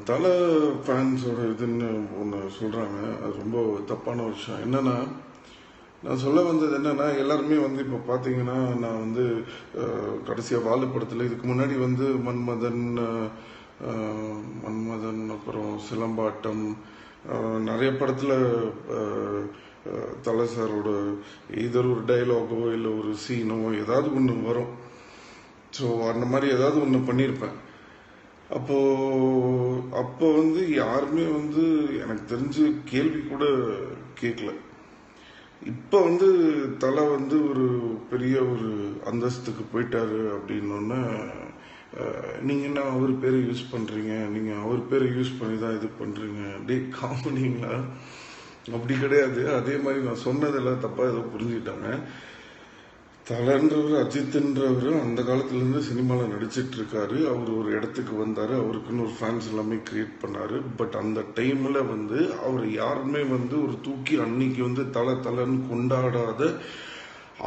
தலை ஃபேன்ஸோட இதுன்னு ஒன்று சொல்கிறாங்க. அது ரொம்ப தப்பான ஒரு விஷயம். என்னென்னா, நான் சொல்ல வந்தது என்னென்னா, எல்லாருமே வந்து இப்போ பார்த்தீங்கன்னா, நான் வந்து கடைசியாக வாலு படத்தில் இதுக்கு முன்னாடி வந்து மன்மதன் அப்புறம் சிலம்பாட்டம் நிறைய படத்தில் தலை சாரோட இதர் ஒரு டைலாகோ இல்லை ஒரு சீனோ ஏதாவது ஒன்று வரும். ஸோ அந்த மாதிரி ஏதாவது ஒன்று பண்ணியிருப்பேன். அப்போ வந்து யாருமே வந்து எனக்கு தெரிஞ்சு கேள்வி கூட கேட்கல. இப்போ வந்து தலை வந்து ஒரு பெரிய ஒரு அந்தஸ்துக்கு போயிட்டாரு அப்படின்னோடனே நீங்கள் என்ன அவர் பேரை யூஸ் பண்ணுறீங்க, நீங்கள் அவர் பேரை யூஸ் பண்ணி தான் இது பண்ணுறீங்க, அப்படியே காமெடிங்களா? அப்படி கிடையாது. அதே மாதிரி நான் சொன்னதெல்லாம் தப்பாக ஏதோ புரிஞ்சுக்கிட்டாங்க. தலைன்றவர் அஜித்ன்றவர் அந்த காலத்துலேருந்து சினிமாவில் நடிச்சிட்டு இருக்காரு. அவர் ஒரு இடத்துக்கு வந்தார், அவருக்குன்னு ஒரு ஃபேன்ஸ் எல்லாமே கிரியேட் பண்ணார். பட் அந்த டைமில் வந்து அவர் யாருமே வந்து ஒரு தூக்கி அன்னைக்கு வந்து தலைன்னு கொண்டாடாத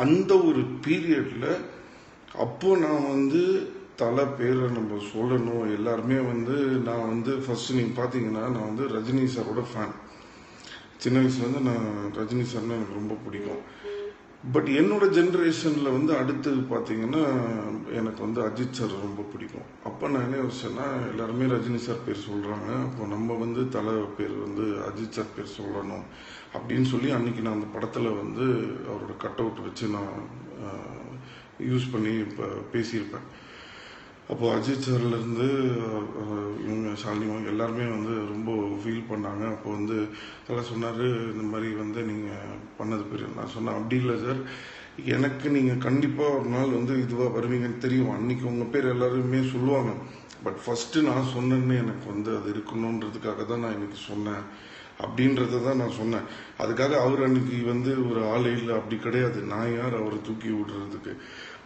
அந்த ஒரு பீரியடில் அப்போ நான் வந்து தலை பேரை நம்ம சொல்லணும். எல்லாருமே வந்து நான் வந்து ஃபர்ஸ்ட் நீங்கள் பார்த்தீங்கன்னா நான் வந்து ரஜினி சாரோட ஃபேன். சின்ன வயசுலேருந்து நான் ரஜினி சார்னா எனக்கு ரொம்ப பிடிக்கும். பட் என்னோட ஜென்ரேஷனில் வந்து அடுத்தது பார்த்தீங்கன்னா எனக்கு வந்து அஜித் சார் ரொம்ப பிடிக்கும். அப்போ நான் என்ன யோசிச்சேன்னா, எல்லாருமே ரஜினி சார் பேர் சொல்கிறாங்க, அப்போ நம்ம வந்து தலை பேர் வந்து அஜித் சார் பேர் சொல்லணும் அப்படின்னு சொல்லி அன்றைக்கி நான் அந்த படத்தில் வந்து அவரோட கட் அவுட் வச்சு நான் யூஸ் பண்ணி இப்போ பேசியிருப்பேன். அப்போது அஜித் சார்லேருந்து இவங்க ஷாலினி எல்லாருமே வந்து ரொம்ப ஃபீல் பண்ணாங்க. அப்போ வந்து எல்லாம் சொன்னார், இந்த மாதிரி வந்து நீங்கள் பண்ணது பெரிய. நான் சொன்னேன், அப்படி இல்லை சார், எனக்கு நீங்கள் கண்டிப்பாக ஒரு நாள் வந்து இதுவாக வருவீங்கன்னு தெரியும். அன்றைக்கி உங்கள் பேர் எல்லாருமே சொல்லுவாங்க. பட் ஃபஸ்ட்டு நான் சொன்னேன்னு எனக்கு வந்து அது இருக்கணுன்றதுக்காக தான் நான் இன்றைக்கி சொன்னேன் அப்படின்றத தான் நான் சொன்னேன். அதுக்காக அவர் அன்னைக்கு வந்து ஒரு ஆளே இல்லை அப்படி கிடையாது. நான் யார் அவரை தூக்கி விடுறதுக்கு?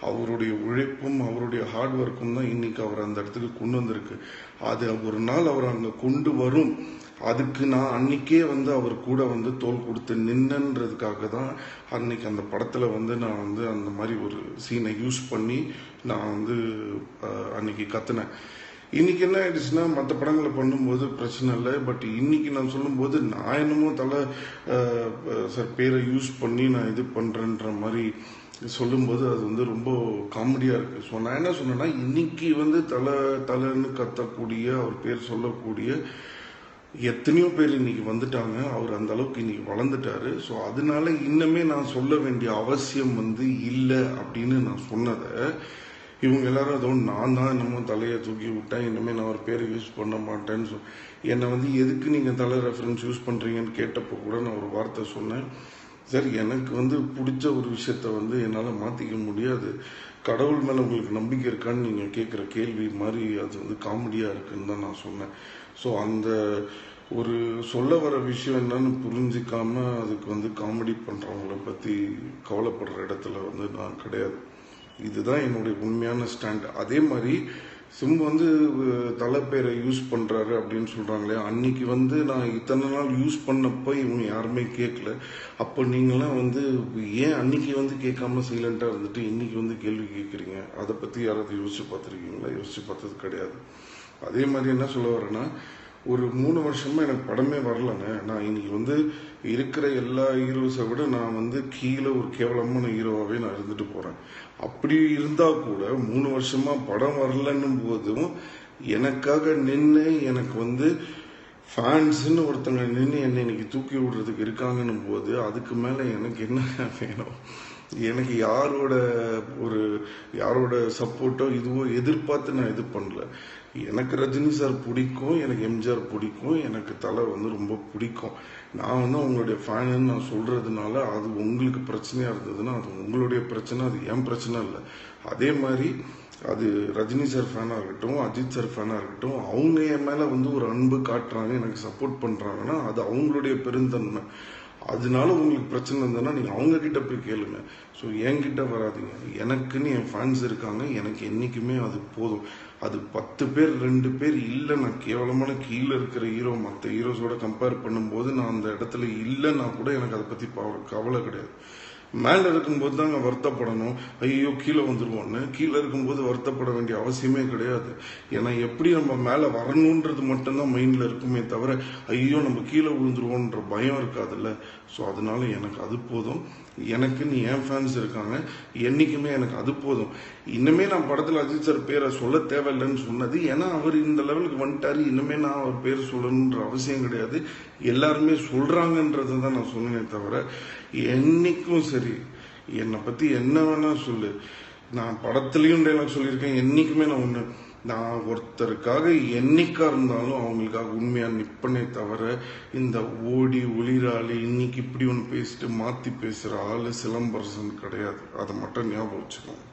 அவருடைய உழைப்பும் அவருடைய ஹார்ட் ஒர்க்கும் தான் இன்னைக்கு அவர் அந்த இடத்துக்கு கொண்டு வந்திருக்கு. அது ஒரு நாள் அவர் அங்கே கொண்டு வரும். அதுக்கு நான் அன்னைக்கே வந்து அவர் கூட வந்து தோல் கொடுத்து நின்னன்றதுக்காக தான் அன்னைக்கு அந்த படத்தில் வந்து நான் வந்து அந்த மாதிரி ஒரு சீனை யூஸ் பண்ணி நான் வந்து அன்னைக்கு கத்துனேன். இன்னைக்கு என்ன ஆயிடுச்சுன்னா, மற்ற படங்களை பண்ணும்போது பிரச்சனை இல்லை. பட் இன்னைக்கு நான் சொல்லும்போது நான் என்னமோ தலை சார் பேரை யூஸ் பண்ணி நான் இது பண்ணுறேன்ற மாதிரி சொல்லும்போது அது வந்து ரொம்ப காமெடியாக இருக்குது. ஸோ நான் என்ன சொன்னேன்னா, இன்னைக்கு வந்து தலைன்னு கத்தக்கூடிய அவர் பேர் சொல்லக்கூடிய எத்தனையோ பேர் இன்னைக்கு வந்துட்டாங்க. அவர் அந்த அளவுக்கு இன்னைக்கு வளர்ந்துட்டாரு. ஸோ அதனால இன்னுமே நான் சொல்ல வேண்டிய அவசியம் வந்து இல்லை அப்படின்னு நான் சொன்னதை இவங்க எல்லாரும் அதோ நான் தான் என்னமோ தலையை தூக்கி விட்டேன், இனிமேல் நான் ஒரு பேரை யூஸ் பண்ண மாட்டேன்னு என்னை வந்து எதுக்கு நீங்கள் தலை ரெஃபரன்ஸ் யூஸ் பண்ணுறீங்கன்னு கேட்டப்போ கூட நான் ஒரு வார்த்தை சொன்னேன், சார் எனக்கு வந்து பிடிச்ச ஒரு விஷயத்த வந்து என்னால் மாற்றிக்க முடியாது. கடவுள் மேலே உங்களுக்கு நம்பிக்கை இருக்கான்னு நீங்கள் கேட்குற கேள்வி மாதிரி அது வந்து காமெடியாக இருக்குன்னு தான் நான் சொன்னேன். ஸோ அந்த ஒரு சொல்ல வர விஷயம் என்னன்னு புரிஞ்சிக்காம அதுக்கு வந்து காமெடி பண்ணுறவங்கள பற்றி கவலைப்படுற இடத்துல வந்து நான் கிடையாது. இதுதான் என்னுடைய உண்மையான ஸ்டாண்ட். அதே மாதிரி சிம்பு வந்து தலை பேரை யூஸ் பண்ணுறாரு அப்படின்னு சொல்கிறாங்களே, அன்னைக்கு வந்து நான் இத்தனை நாள் யூஸ் பண்ணப்போ இவங்க யாருமே கேட்கல. அப்போ நீங்களாம் வந்து ஏன் அன்னைக்கு வந்து கேட்காம சைலண்ட்டாக இருந்துட்டு இன்னைக்கு வந்து கேள்வி கேட்குறீங்க? அதை பற்றி யாராவது யோசிச்சு பார்த்துருக்கீங்களா? யோசிச்சு பார்த்தது கிடையாது. அதே மாதிரி என்ன சொல்ல வரேன்னா, ஒரு 3 வருஷமாக எனக்கு படமே வரலங்க. நான் இன்னைக்கு வந்து இருக்கிற எல்லா ஹீரோஸை விட நான் வந்து கீழே ஒரு கேவலமான ஹீரோவாகவே நான் இருந்துட்டு போகிறேன். அப்படி இருந்தால் கூட 3 வருஷமாக படம் வரலன்னும் போதும் எனக்காக நின்று எனக்கு வந்து ஃபேன்ஸுன்னு ஒருத்தங்க நின்று என்னை இன்னைக்கு தூக்கி விடுறதுக்கு இருக்காங்கன்னும் போது அதுக்கு மேலே எனக்கு என்ன வேணும்? எனக்கு யாரோட சப்போர்ட்டோ இதுவோ எதிர்பார்த்து நான் இது பண்ணல. எனக்கு ரஜினி சார் பிடிக்கும், எனக்கு எம்ஜிஆர் பிடிக்கும், எனக்கு தலை வந்து ரொம்ப பிடிக்கும். நான் வந்து உங்களுடைய ஃபேனுன்னு நான் சொல்கிறதுனால அது உங்களுக்கு பிரச்சனையாக இருந்ததுன்னா அது உங்களுடைய பிரச்சனை, அது என் பிரச்சனை இல்லை. அதே மாதிரி அது ரஜினி சார் ஃபேனாக இருக்கட்டும், அஜித் சார் ஃபேனாக இருக்கட்டும், அவங்க என் மேலே வந்து ஒரு அன்பு காட்டுறாங்க, எனக்கு சப்போர்ட் பண்ணுறாங்கன்னா அது அவங்களுடைய பெருந்தன்மை. அதனால உங்களுக்கு பிரச்சனை இருந்ததுன்னா நீங்கள் அவங்கக்கிட்ட போய் கேளுங்க. ஸோ என்கிட்ட வராதிங்க. எனக்குன்னு என் ஃபேன்ஸ் இருக்காங்க, எனக்கு என்றைக்குமே அது போதும். அது 10 பேர் 2 பேர் இல்லை, நான் கேவலமான கீழே இருக்கிற ஹீரோ மற்ற ஹீரோஸோட கம்பேர் பண்ணும்போது நான் அந்த இடத்துல இல்லைன்னா கூட எனக்கு அதை பற்றி கவலை கிடையாது. மேலே இருக்கும்போது தாங்க வருத்தப்படணும், ஐயோ கீழே வந்துருவோன்னு. கீழே இருக்கும்போது வருத்தப்பட வேண்டிய அவசியமே கிடையாது. ஏன்னா எப்படி நம்ம மேலே வரணுன்றது மட்டும்தான் மைண்டில் இருக்குமே தவிர ஐயோ நம்ம கீழே விழுந்துருவோன்ற பயம் இருக்காதுல்ல. ஸோ அதனால எனக்கு அது போதும். எனக்குன்னு என் ஃபேன்ஸ் இருக்காங்க, என்றைக்குமே எனக்கு அது போதும். இன்னுமே நான் படத்தில் அஜித் சார் பேரை சொல்ல தேவையில்லைன்னு சொன்னது, ஏன்னா அவர் இந்த லெவலுக்கு வந்துட்டாரு, இன்னுமே நான் அவர் பேர் சொல்லணுன்ற அவசியம் கிடையாது. எல்லாருமே சொல்கிறாங்கன்றதை தான் நான் சொன்னேனே தவிர, என்னைக்கும் சரி என்னை பற்றி என்ன வேணா சொல்லு, நான் படத்துலையும் டைலாக் சொல்லியிருக்கேன். என்றைக்குமே நான் ஒன்று, நான் ஒருத்தருக்காக என்னைக்கா இருந்தாலும் அவங்களுக்காக உண்மையாக நிற்பனே தவிர இந்த ஓடி ஒளிராளி இன்னைக்கு இப்படி ஒன்று பேசிட்டு மாற்றி பேசுகிற ஆள் சிலம்பரசன் கிடையாது. அதை மட்டும் ஞாபகம் வச்சுக்கோங்க.